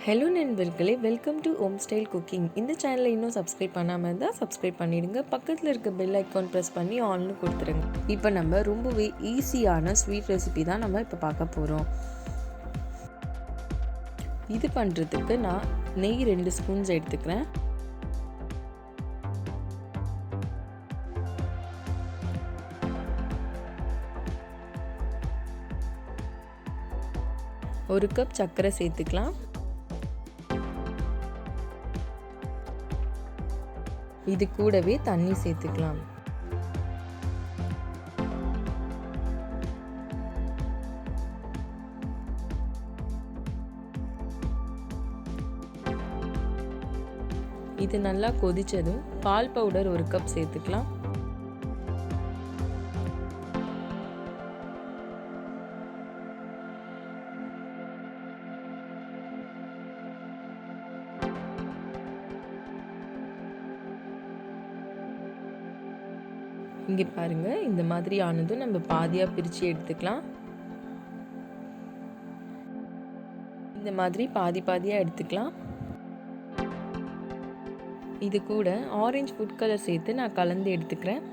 Hello நண்பர்களே, welcome to home style cooking. இந்த சேனலை இன்னும் சப்ஸ்கிரைப் பண்ணாமல் இருந்தால் சப்ஸ்கிரைப் பண்ணிடுங்க. பக்கத்தில் இருக்க பெல் ஐக்கான் ப்ரெஸ் பண்ணி ஆல்னு கொடுத்துருங்க. இப்போ நம்ம ரொம்பவே ஈஸியான ஸ்வீட் ரெசிபி தான் நம்ம இப்போ பார்க்க போகிறோம். இது பண்ணுறதுக்கு நான் நெய் 2 ஸ்பூன்ஸ் எடுத்துக்கிறேன். ஒரு கப் சர்க்கரை சேர்த்துக்கலாம். இது கூடவே தண்ணி சேர்த்துக்கலாம். இது நல்லா கொதிச்சதும் பால் பவுடர் 1 கப் சேர்த்துக்கலாம். இங்கே பாருங்க, இந்த மாதிரி ஆனதும் நம்ம பாதியாக பிரித்து எடுத்துக்கலாம். இந்த மாதிரி பாதியாக எடுத்துக்கலாம். இது கூட ஆரஞ்சு ஃபுட் கலர் சேர்த்து நான் கலந்து எடுத்துக்கிறேன்.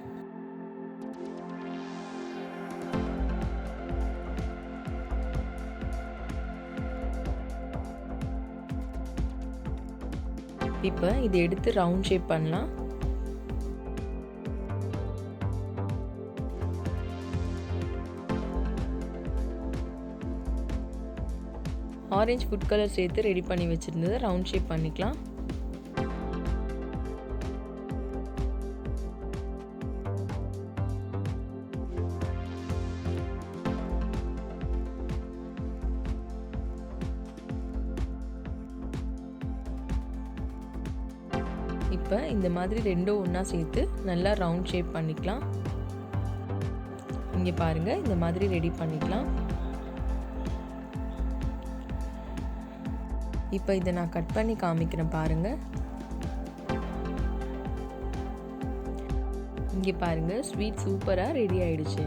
இப்போ இதை எடுத்து ரவுண்ட் ஷேப் பண்ணலாம். ஆரஞ்சு ஃபுட் கலர் சேர்த்து ரெடி பண்ணி வச்சுருந்ததை ரவுண்ட் ஷேப் பண்ணிக்கலாம். இப்போ இந்த மாதிரி ரெண்டும் ஒன்றா சேர்த்து நல்லா ரவுண்ட் ஷேப் பண்ணிக்கலாம். இங்கே பாருங்கள், இந்த மாதிரி ரெடி பண்ணிக்கலாம். இப்போ இதை நான் கட் பண்ணி காமிக்கிறேன் பாருங்கள். இங்கே பாருங்கள், ஸ்வீட் சூப்பராக ரெடி ஆயிடுச்சு.